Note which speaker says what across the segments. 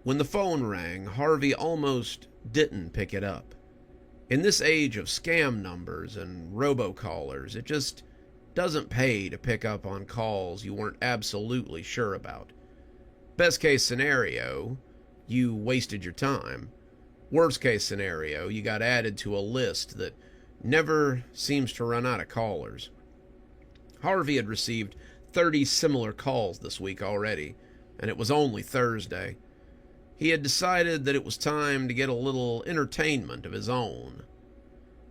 Speaker 1: When the phone rang, Harvey almost didn't pick it up. In this age of scam numbers and robocallers, it just doesn't pay to pick up on calls you weren't absolutely sure about. Best case scenario, you wasted your time. Worst case scenario, you got added to a list that never seems to run out of callers. Harvey had received 30 similar calls this week already, and it was only Thursday. He had decided that it was time to get a little entertainment of his own.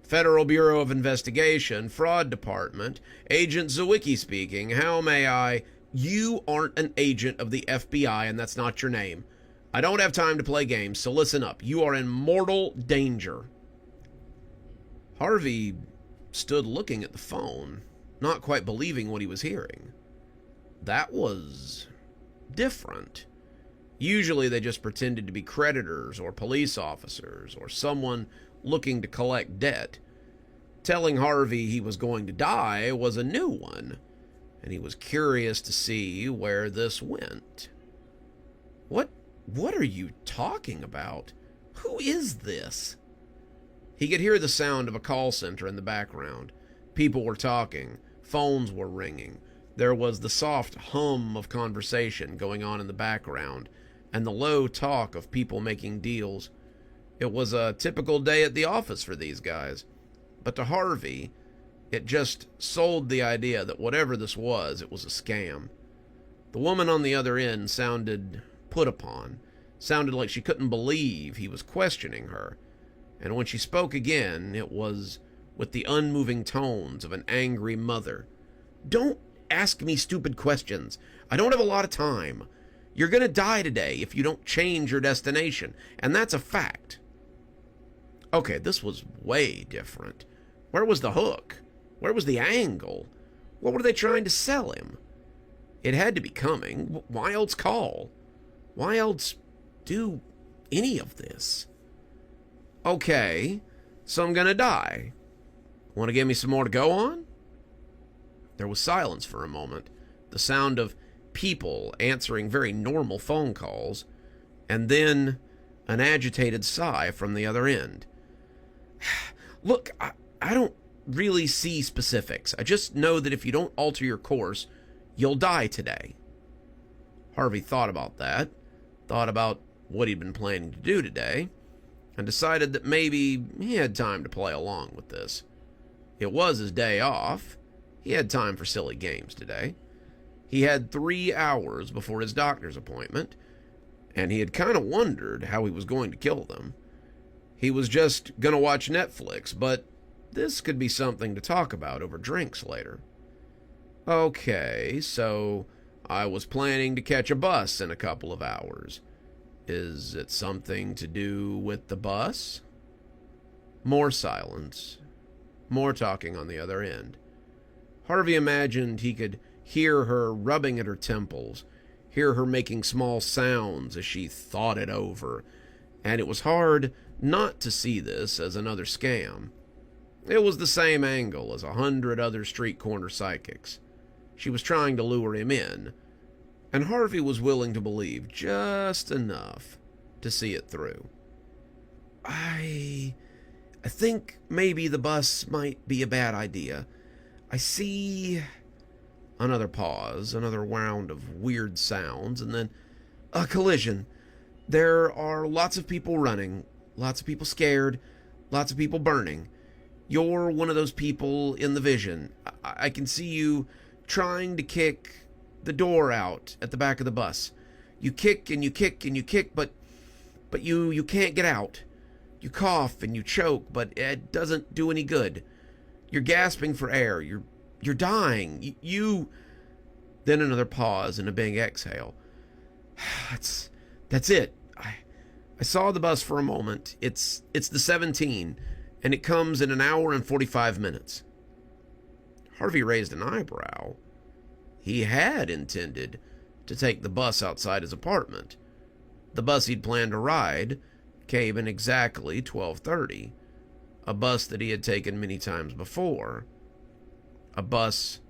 Speaker 1: Federal Bureau of Investigation, Fraud Department, Agent Zawicki speaking. How may I? You aren't an agent of the FBI, and that's not your name. I don't have time to play games, so listen up. You are in mortal danger. Harvey stood looking at the phone, not quite believing what he was hearing. That was different. Usually they just pretended to be creditors or police officers or someone looking to collect debt. Telling Harvey he was going to die was a new one, and he was curious to see where this went. What are you talking about? Who is this? He could hear the sound of a call center in the background. People were talking. Phones were ringing. There was the soft hum of conversation going on in the background, and the low talk of people making deals. It was a typical day at the office for these guys. But to Harvey, it just sold the idea that whatever this was, it was a scam. The woman on the other end sounded put upon, sounded like she couldn't believe he was questioning her. And when she spoke again, it was with the unmoving tones of an angry mother. Don't ask me stupid questions. I don't have a lot of time. You're going to die today if you don't change your destination, and that's a fact. Okay, this was way different. Where was the hook? Where was the angle? What were they trying to sell him? It had to be coming. Why else call? Why else do any of this? Okay, so I'm going to die. Want to give me some more to go on? There was silence for a moment, the sound of people answering very normal phone calls, and then an agitated sigh from the other end. Look, I don't really see specifics. I just know that if you don't alter your course, you'll die today. Harvey thought about that, thought about what he'd been planning to do today, and decided that maybe he had time to play along with this. It was his day off. He had time for silly games today. He had 3 hours before his doctor's appointment, and he had kind of wondered how he was going to kill them. He was just going to watch Netflix, but this could be something to talk about over drinks later. Okay, so I was planning to catch a bus in a couple of hours. Is it something to do with the bus? More silence. More talking on the other end. Harvey imagined he could hear her rubbing at her temples, hear her making small sounds as she thought it over, and it was hard not to see this as another scam. It was the same angle as 100 other street corner psychics. She was trying to lure him in, and Harvey was willing to believe just enough to see it through. I think maybe the bus might be a bad idea. I see... Another pause, another round of weird sounds, and then a collision. There are lots of people running, lots of people scared, lots of people burning. You're one of those people in the vision. I can see you trying to kick the door out at the back of the bus. You kick and you kick and you kick, but you can't get out. You cough and you choke, but it doesn't do any good. You're gasping for air. You're dying. You... Then another pause and a big exhale. That's it. I saw the bus for a moment. It's the 17, and it comes in 1 hour and 45 minutes. Harvey raised an eyebrow. He had intended to take the bus outside his apartment. The bus he'd planned to ride came in exactly 12:30. A bus that he had taken many times before. A bus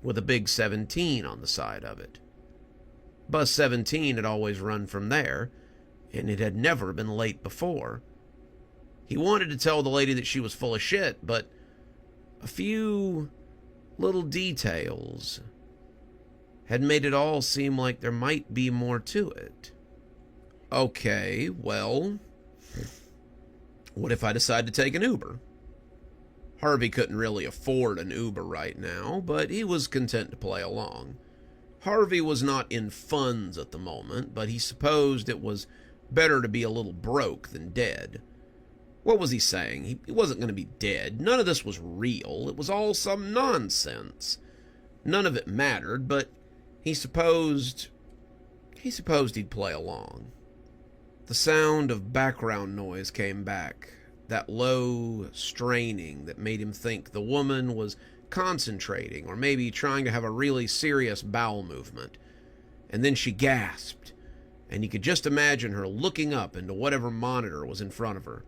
Speaker 1: with a big 17 on the side of it. Bus 17 had always run from there, and it had never been late before. He wanted to tell the lady that she was full of shit, but a few little details had made it all seem like there might be more to it. Okay, well, what if I decide to take an Uber? Harvey couldn't really afford an Uber right now, but he was content to play along. Harvey was not in funds at the moment, but he supposed it was better to be a little broke than dead. What was he saying? He wasn't going to be dead. None of this was real. It was all some nonsense. None of it mattered, but he supposed he'd play along. The sound of background noise came back, that low straining that made him think the woman was concentrating or maybe trying to have a really serious bowel movement. And then she gasped, and you could just imagine her looking up into whatever monitor was in front of her.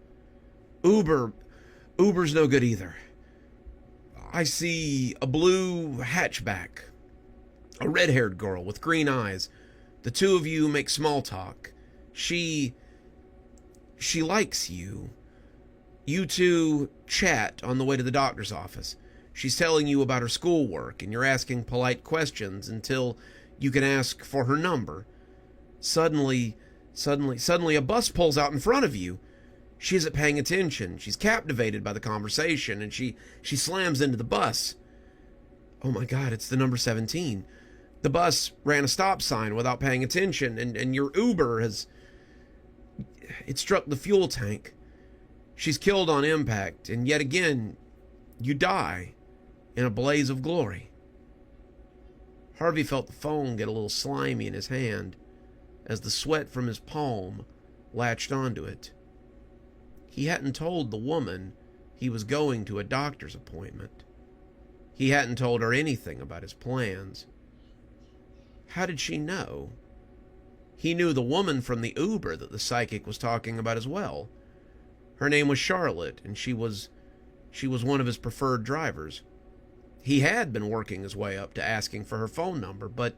Speaker 1: Uber's no good either. I see a blue hatchback, a red-haired girl with green eyes. The two of you make small talk. She likes you. You two chat on the way to the doctor's office. She's telling you about her schoolwork, and you're asking polite questions until you can ask for her number. Suddenly, a bus pulls out in front of you. She isn't paying attention. She's captivated by the conversation, and she slams into the bus. Oh my God, it's the number 17. The bus ran a stop sign without paying attention, and your Uber it struck the fuel tank. She's killed on impact, and yet again, you die in a blaze of glory. Harvey felt the phone get a little slimy in his hand as the sweat from his palm latched onto it. He hadn't told the woman he was going to a doctor's appointment. He hadn't told her anything about his plans. How did she know? He knew the woman from the Uber that the psychic was talking about as well. Her name was Charlotte, and she was one of his preferred drivers. He had been working his way up to asking for her phone number, but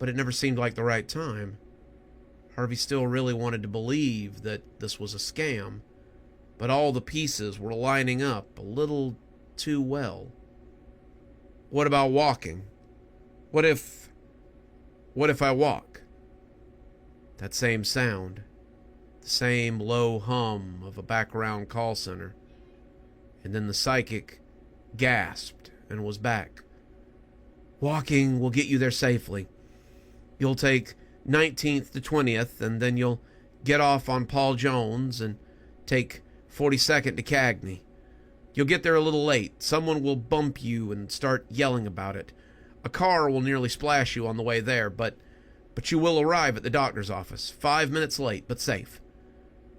Speaker 1: it never seemed like the right time. Harvey still really wanted to believe that this was a scam, but all the pieces were lining up a little too well. What about walking? What if I walk? That same sound, the same low hum of a background call center, and then the psychic gasped and was back. Walking will get you there safely. You'll take 19th to 20th, and then you'll get off on Paul Jones and take 42nd to Cagney. You'll get there a little late. Someone will bump you and start yelling about it. A car will nearly splash you on the way there, but you will arrive at the doctor's office 5 minutes late, but safe.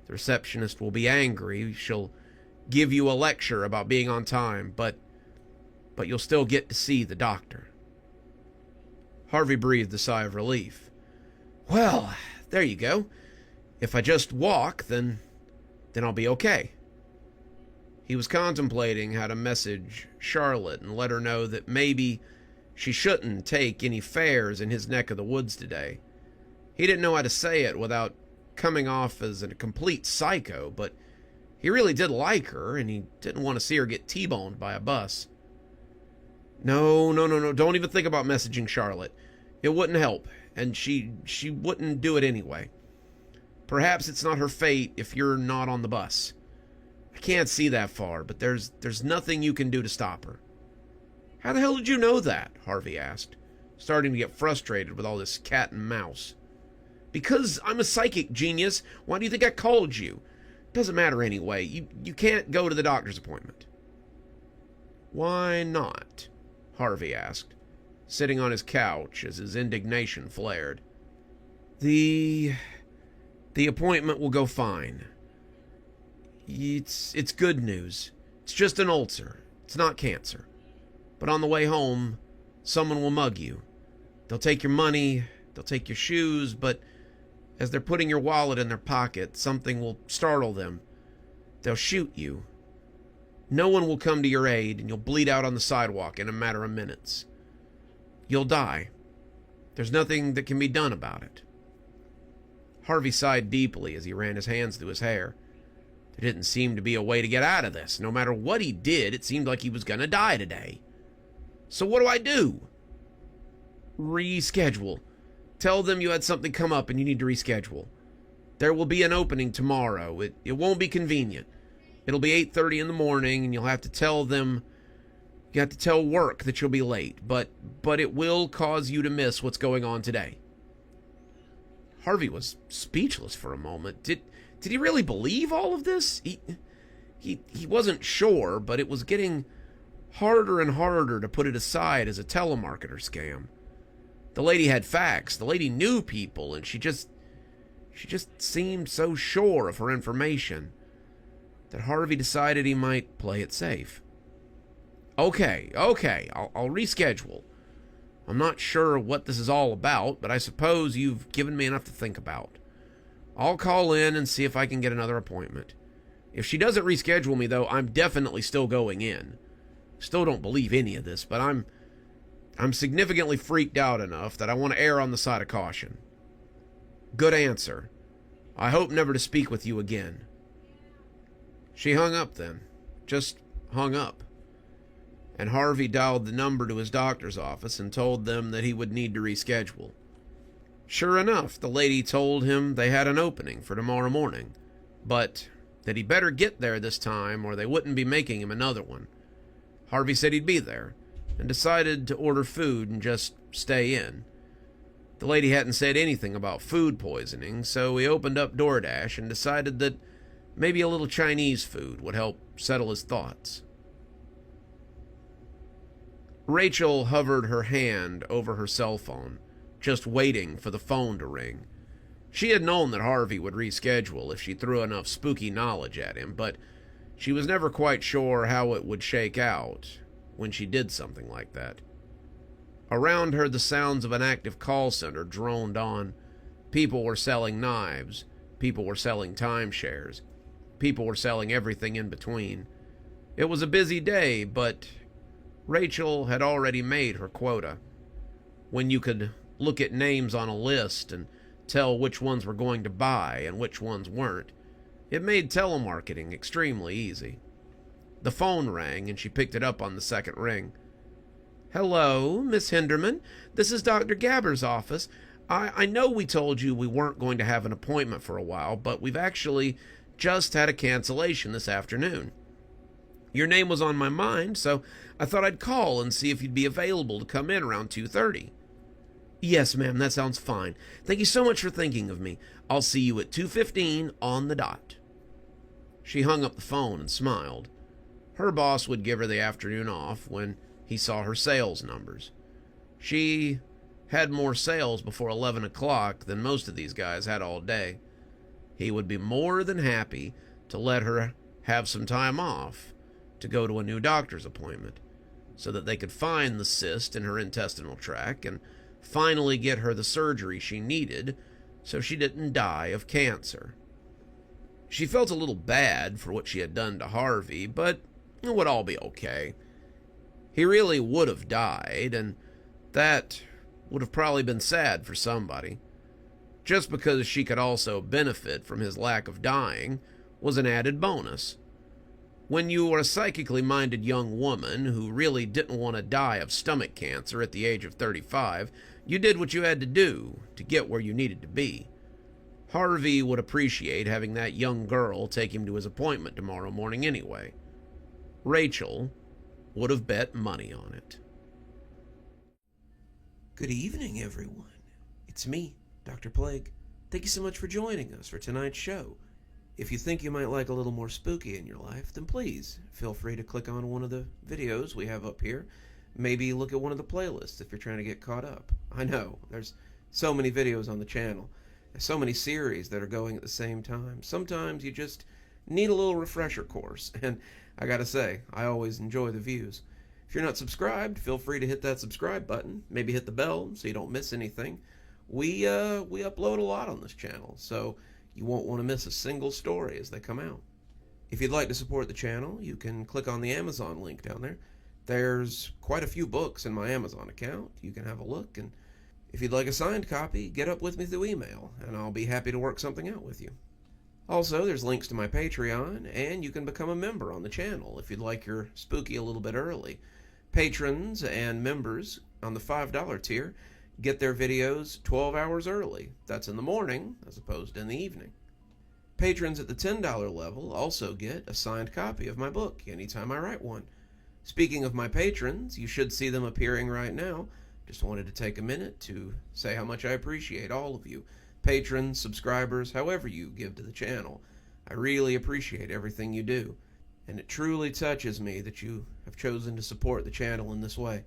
Speaker 1: The receptionist will be angry. She'll give you a lecture about being on time, but you'll still get to see the doctor. Harvey breathed a sigh of relief. Well, there you go. If I just walk, then I'll be okay. He was contemplating how to message Charlotte and let her know that maybe she shouldn't take any fares in his neck of the woods today. He didn't know how to say it without coming off as a complete psycho, but he really did like her, and he didn't want to see her get T-boned by a bus. No, don't even think about messaging Charlotte. It wouldn't help, and she wouldn't do it anyway. Perhaps it's not her fate if you're not on the bus. I can't see that far, but there's nothing you can do to stop her. How the hell did you know that? Harvey asked, starting to get frustrated with all this cat and mouse. Because I'm a psychic genius. Why do you think I called you? Doesn't matter anyway. You can't go to the doctor's appointment. Why not? Harvey asked, sitting on his couch as his indignation flared. The appointment will go fine. It's good news. It's just an ulcer. It's not cancer. But on the way home, someone will mug you. They'll take your money, they'll take your shoes, but as they're putting your wallet in their pocket, something will startle them. They'll shoot you. No one will come to your aid, and you'll bleed out on the sidewalk in a matter of minutes. You'll die. There's nothing that can be done about it. Harvey sighed deeply as he ran his hands through his hair. There didn't seem to be a way to get out of this. No matter what he did, it seemed like he was gonna die today. So what do I do? Reschedule. Tell them you had something come up and you need to reschedule. There will be an opening tomorrow. It won't be convenient. It'll be 8:30 in the morning, and you'll have to tell them... You have to tell work that you'll be late, but it will cause you to miss what's going on today. Harvey was speechless for a moment. Did he really believe all of this? He wasn't sure, but it was getting harder and harder to put it aside as a telemarketer scam. The lady had facts. The lady knew people, and she just seemed so sure of her information that Harvey decided he might play it safe. Okay, I'll reschedule. I'm not sure what this is all about, but I suppose you've given me enough to think about. I'll call in and see if I can get another appointment. If she doesn't reschedule me, though, I'm definitely still going in. Still don't believe any of this, but I'm significantly freaked out enough that I want to err on the side of caution. Good answer. I hope never to speak with you again. She hung up then. Just hung up. And Harvey dialed the number to his doctor's office and told them that he would need to reschedule. Sure enough, the lady told him they had an opening for tomorrow morning, but that he better get there this time or they wouldn't be making him another one. Harvey said he'd be there, and decided to order food and just stay in. The lady hadn't said anything about food poisoning, so he opened up DoorDash and decided that maybe a little Chinese food would help settle his thoughts. Rachel hovered her hand over her cell phone, just waiting for the phone to ring. She had known that Harvey would reschedule if she threw enough spooky knowledge at him, but she was never quite sure how it would shake out when she did something like that. Around her, the sounds of an active call center droned on. People were selling knives. People were selling timeshares. People were selling everything in between. It was a busy day, but Rachel had already made her quota. When you could look at names on a list and tell which ones were going to buy and which ones weren't, it made telemarketing extremely easy. The phone rang, and she picked it up on the second ring. Hello, Miss Hinderman. This is Dr. Gabber's office. I know we told you we weren't going to have an appointment for a while, but we've actually just had a cancellation this afternoon. Your name was on my mind, so I thought I'd call and see if you'd be available to come in around 2:30. Yes, ma'am, that sounds fine. Thank you so much for thinking of me. I'll see you at 2:15 on the dot. She hung up the phone and smiled. Her boss would give her the afternoon off when he saw her sales numbers. She had more sales before 11 o'clock than most of these guys had all day. He would be more than happy to let her have some time off to go to a new doctor's appointment so that they could find the cyst in her intestinal tract and finally get her the surgery she needed so she didn't die of cancer. She felt a little bad for what she had done to Harvey, but it would all be okay. He really would have died, and that would have probably been sad for somebody. Just because she could also benefit from his lack of dying was an added bonus. When you were a psychically minded young woman who really didn't want to die of stomach cancer at the age of 35, you did what you had to do to get where you needed to be. Harvey would appreciate having that young girl take him to his appointment tomorrow morning anyway. Rachel would have bet money on it.
Speaker 2: Good evening, everyone. It's me, Dr. Plague. Thank you so much for joining us for tonight's show. If you think you might like a little more spooky in your life, then please feel free to click on one of the videos we have up here. Maybe look at one of the playlists if you're trying to get caught up. I know, there's so many videos on the channel. There's so many series that are going at the same time. Sometimes you just need a little refresher course, and I gotta say, I always enjoy the views. If you're not subscribed, feel free to hit that subscribe button. Maybe hit the bell so you don't miss anything. We upload a lot on this channel, so you won't want to miss a single story as they come out. If you'd like to support the channel, you can click on the Amazon link down there. There's quite a few books in my Amazon account. You can have a look, and If you'd like a signed copy, get up with me through email, and I'll be happy to work something out with you. Also, there's links to my Patreon, and you can become a member on the channel if you'd like your spooky a little bit early. Patrons and members on the $5 tier get their videos 12 hours early. That's in the morning, as opposed to in the evening. Patrons at the $10 level also get a signed copy of my book anytime I write one. Speaking of my patrons, you should see them appearing right now. Just wanted to take a minute to say how much I appreciate all of you. Patrons, subscribers, however you give to the channel. I really appreciate everything you do, and it truly touches me that you have chosen to support the channel in this way.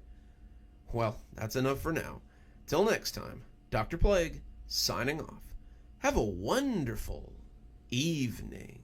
Speaker 2: Well, that's enough for now. Till next time, Dr. Plague, signing off. Have a wonderful evening.